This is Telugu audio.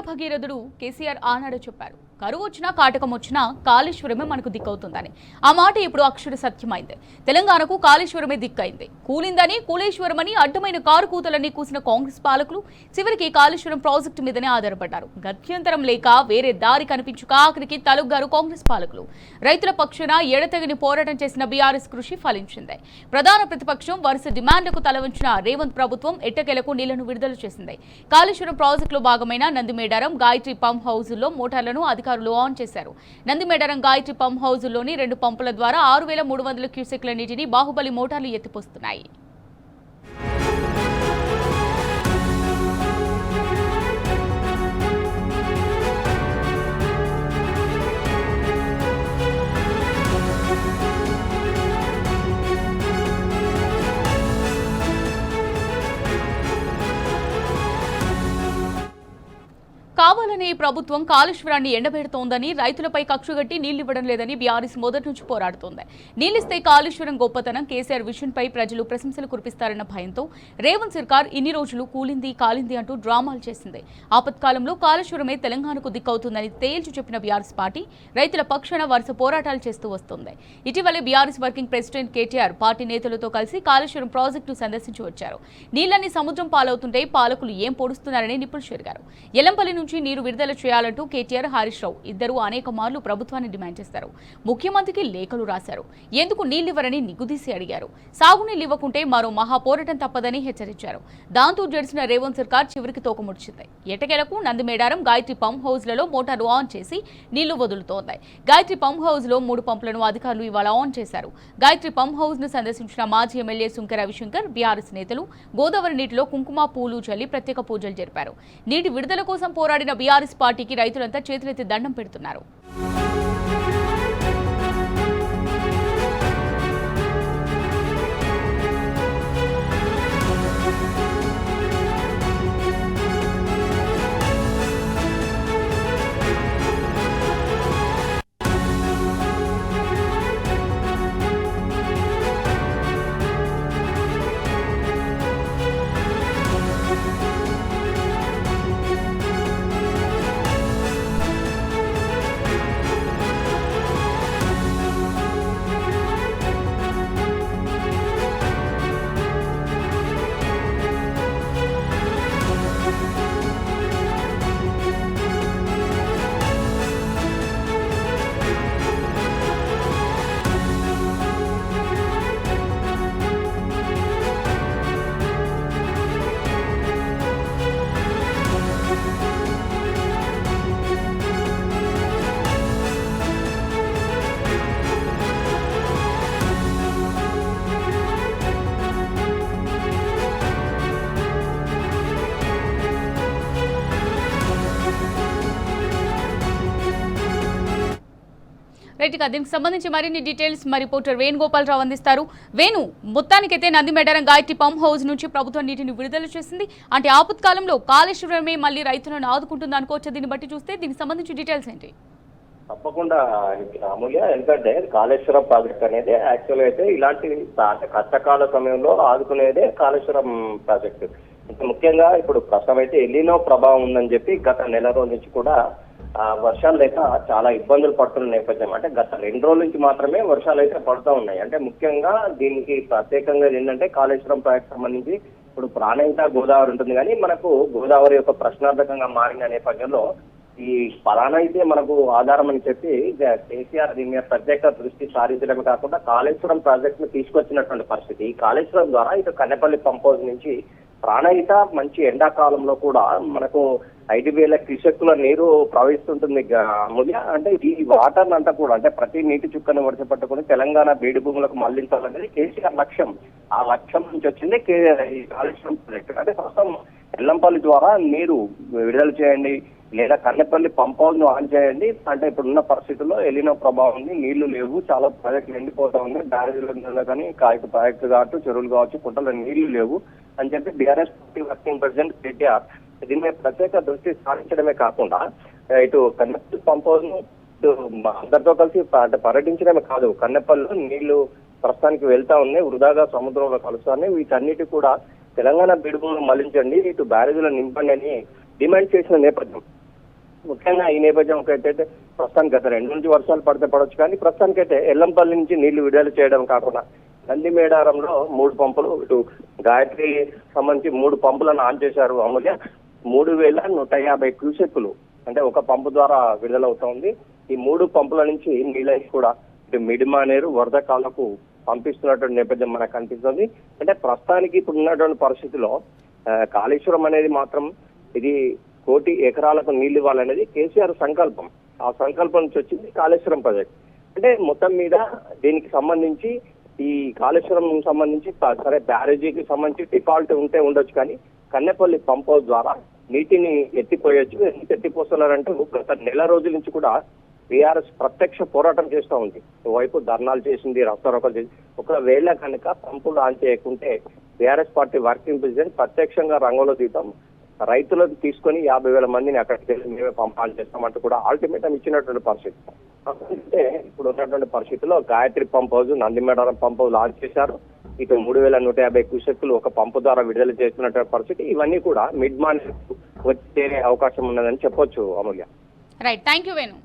భగీరథుడు కేసీఆర్ ఆనాడు చెప్పారు. కరువు వచ్చినా కాటకం వచ్చినా కాళేశ్వరమే మనకు దిక్కవుతుందని. ఆ మాట ఇప్పుడు అక్షర సత్యమైంది. తెలంగాణకు కాళేశ్వరమే దిక్కైంది. కూలిందని కూలేశ్వరమని అడ్డమైన కారు కూతలన్నీ కూసిన కాంగ్రెస్ పాలకులు చివరికి కాళేశ్వరం ప్రాజెక్టు మీదనే ఆధారపడ్డారు. గత్యంతరం లేక వేరే దారి కనిపించుక ఆఖరికి తలుగ్గారు కాంగ్రెస్ పాలకులు. రైతుల పక్షాన ఎడతెగని పోరాటం చేసిన బీఆర్ఎస్ కృషి ఫలించింది. ప్రధాన ప్రతిపక్షం వరుస డిమాండ్లకు తలవంచిన రేవంత్ ప్రభుత్వం ఎట్టకేలకు నీళ్లను విడుదల చేసింది. కాళేశ్వరం ప్రాజెక్టులో భాగమైన నందిమేడారం గాయత్రి పంప్ హౌజుల్లో మోటార్లను అధికారులు ఆన్ చేశారు. నందిమేడారం గాయత్రి పంప్ హౌజుల్లోని 2 పంపుల ద్వారా 6300 క్యూసెక్ల నీటిని బాహుబలి మోటార్లు ఎత్తిపోస్తున్నాయి. కావాలని ప్రభుత్వం కాళేశ్వరాన్ని ఎండబెడుతోందని, రైతులపై కక్షగట్టి నీళ్లివ్వడం లేదని బీఆర్ఎస్ మొదటి నుంచి పోరాడుతోంది. నీళ్లిస్తే కాళేశ్వరం గొప్పతనం, కేసీఆర్ విషన్పై ప్రజలు ప్రశంసలు కురిపిస్తారన్న భయంతో రేవంత్ సర్కార్ ఇన్ని రోజులు కూలింది కాలింది అంటూ డ్రామాలు చేసింది. ఆపత్కాలంలో కాళేశ్వరమే తెలంగాణకు దిక్కవుతుందని తేల్చి చెప్పిన బీఆర్ఎస్ పార్టీ రైతుల పక్షాన వరుస పోరాటాలు చేస్తూ వస్తోంది. ఇటీవలే BRS working president KTR party నేతలతో కలిసి కాళేశ్వరం ప్రాజెక్టును సందర్శించి వచ్చారు. నీళ్లన్నీ సముద్రం పాలవుతుంటే పాలకులు ఏం పొడుస్తున్నారని నిప్పులు చెరిగారు. ఎల్లంపల్లి నుంచి నీరు విడుదల చేయాలంటూ కేటీఆర్, హరీష్ రావు ఇద్దరు అనేక మార్లు ప్రభుత్వాన్ని డిమాండ్ చేశారు. ముఖ్యమంత్రికి లేఖలు రాశారు. ఎందుకు నీళ్లివ్వరని నిగుదీసి అడిగారు. సాగునీళ్లు ఇవ్వకుంటే మరో మహాపోరాటం తప్పదని హెచ్చరించారు. దాంతో జడిసిన రేవంత్ సర్కార్ చివరికి తోకముడిచింది. ఎటకెలకు నందిమేడారం గాయత్రి పంప్ హౌజ్లలో మోటార్లు ఆన్ చేసి నీళ్లు వదులుతోంది. గాయత్రి పంప్ హౌజ్ లో 3 పంపులను అధికారులు ఇవాళ ఆన్ చేశారు. గాయత్రి పంప్ హౌజ్ ను సందర్శించిన మాజీ ఎమ్మెల్యే సుంకె రవిశంకర్, బీఆర్ఎస్ నేతలు గోదావరి నీటిలో కుంకుమ పూలు చల్లి ప్రత్యేక పూజలు జరిపారు. నీటి విడుదల కోసం పోరాడిన బీఆర్ఎస్ పార్టీకి రైతులంతా చేతులెత్తి దండం పెడుతున్నారు. రైట్, దీనికి సంబంధించి మరిన్ని డీటెయిల్స్ మా రిపోర్టర్ వేణుగోపాలరావు అందిస్తారు. వేణు, మొత్తానికైతే నందిమేడారం గాయత్రి పంప్ హౌస్ నుంచి ప్రభుత్వం నీటిని విడుదల చేసింది. అంటే ఆపత్కాలంలో కాళేశ్వరమే మళ్ళీ రైతులను ఆదుకుంటుంది అనుకోవచ్చు. దీన్ని బట్టి చూస్తే దీనికి సంబంధించి డీటెయిల్స్ ఏంటి? తప్పకుండా అమూల్య, ఎందుకంటే కాళేశ్వరం ప్రాజెక్ట్ అనేది యాక్చువల్ అయితే ఇలాంటి కష్టకాల సమయంలో ఆదుకునేదే కాళేశ్వరం ప్రాజెక్టు. ముఖ్యంగా ఇప్పుడు ప్రస్తుతం అయితే ఎల్లినో ప్రభావం ఉందని చెప్పి గత నెల రోజుల నుంచి కూడా వర్షాలు లేక చాలా ఇబ్బందులు పడుతున్న నేపథ్యం. అంటే గత 2 రోజుల నుంచి మాత్రమే వర్షాలు అయితే పడుతూ ఉన్నాయి. అంటే ముఖ్యంగా దీనికి ప్రత్యేకంగా ఏంటంటే కాళేశ్వరం ప్రాజెక్ట్ సంబంధించి ఇప్పుడు ప్రాణహిత గోదావరి ఉంటుంది, కానీ మనకు గోదావరి యొక్క ప్రశ్నార్థకంగా మారిన నేపథ్యంలో ఈ పలానా అయితే మనకు ఆధారం అని చెప్పి కేసీఆర్ దీని మీద ప్రత్యేక దృష్టి సారించడమే కాకుండా కాళేశ్వరం ప్రాజెక్ట్ ను తీసుకొచ్చినటువంటి పరిస్థితి. ఈ కాళేశ్వరం ద్వారా ఇటు కన్నెపల్లి పంప్ హౌస్ నుంచి ప్రాణహిత మంచి ఎండాకాలంలో కూడా మనకు 5,000 క్యూసెక్కుల నీరు ప్రవహిస్తుంటుంది. అంటే ఈ వాటర్ అంతా కూడా అంటే ప్రతి నీటి చుక్కను వడిసి పట్టుకుని తెలంగాణ బీడు భూములకు మళ్లించాలనేది కేసీఆర్ లక్ష్యం. ఆ లక్ష్యం నుంచి వచ్చింది ఈ కాళేశ్వరం ప్రాజెక్టు. అంటే ప్రస్తుతం ఎల్లంపల్లి ద్వారా నీరు విడుదల చేయండి లేదా కన్నెపల్లి పంప్ హౌస్ ను ఆన్ చేయండి అంటే ఇప్పుడున్న పరిస్థితుల్లో ఎలినో ప్రభావం ఉంది, నీళ్లు లేవు, చాలా ప్రాజెక్టులు ఎండిపోతా ఉన్నాయి, బ్యారేజీల కానీ కాయకు ప్రాజెక్టు కావచ్చు, చెరువులు కావచ్చు, కుంటలో నీళ్లు లేవు అని చెప్పి BRS party working president KTR దీని మీద ప్రత్యేక దృష్టి సారించడమే కాకుండా ఇటు కన్నెపల్లి పంప్ హౌస్ ను అందరితో కలిసి పర్యటించడమే కాదు, కన్నెపల్లిలో నీళ్లు ప్రస్తుతానికి వెళ్తా ఉన్నాయి, వృధాగా సముద్రంలో కలుస్తాయి, వీటన్నిటి కూడా తెలంగాణ బీడుభూములు మళ్లించండి, ఇటు బ్యారేజీలో నింపండి అని డిమాండ్ చేసిన నేపథ్యం. ముఖ్యంగా ఈ నేపథ్యం అయితే ప్రస్తుతానికి గత 2 నుంచి వర్షాలు పడితే పడవచ్చు, కానీ ప్రస్తుతానికైతే ఎల్లంపల్లి నుంచి నీళ్లు విడుదల చేయడం కాకుండా నందిమేడారంలో 3 పంపులు, ఇటు గాయత్రి సంబంధించి 3 పంపులను ఆన్ చేశారు అమూల్య. 3150 క్యూసెక్కులు అంటే ఒక పంపు ద్వారా విడుదలవుతోంది. ఈ 3 పంపుల నుంచి నీళ్ళని కూడా ఇటు మిడిమానేరు వరద కాలకు పంపిస్తున్నటువంటి నేపథ్యం మనకు కనిపిస్తుంది. అంటే ప్రస్తుతానికి ఇప్పుడు ఉన్నటువంటి పరిస్థితిలో కాళేశ్వరం అనేది మాత్రం ఇది 1 కోటి ఎకరాలకు నీళ్లు ఇవ్వాలనేది కేసీఆర్ సంకల్పం. ఆ సంకల్పం నుంచి వచ్చింది కాళేశ్వరం ప్రాజెక్ట్. అంటే మొత్తం మీద దీనికి సంబంధించి ఈ కాళేశ్వరం సంబంధించి సరే బ్యారేజీకి సంబంధించి డిఫాల్ట్ ఉంటే ఉండొచ్చు, కానీ కన్నెపల్లి పంప్ హౌస్ ద్వారా నీటిని ఎత్తిపోయొచ్చు. ఎందుకు ఎత్తిపోస్తున్నారంటే గత నెల రోజుల నుంచి కూడా బీఆర్ఎస్ ప్రత్యక్ష పోరాటం చేస్తూ ఉంది. ఓవైపు ధర్నాలు చేసింది, రాస్తారోకలు చేసింది. ఒకవేళ కనుక పంపులు ఆన్ చేయకుంటే బీఆర్ఎస్ పార్టీ వర్కింగ్ ప్రెసిడెంట్ ప్రత్యక్షంగా రంగంలో దిగుతాం, రైతులకు తీసుకొని 50,000 మందిని అక్కడికి వెళ్ళి మేమే పంపాలు చేస్తామంటూ కూడా అల్టిమేటం ఇచ్చినటువంటి పరిస్థితి. అంటే ఇప్పుడు ఉన్నటువంటి పరిస్థితుల్లో Gayatri pump house, Nandimedaram pump house launch చేశారు. ఇటు 3150 క్యూసెక్కులు ఒక పంపు ద్వారా విడుదల చేస్తున్నటువంటి పరిస్థితి. ఇవన్నీ కూడా మిడ్ మార్నింగ్ వచ్చే అవకాశం ఉన్నదని చెప్పొచ్చు Amulya. Right, thank you Venu.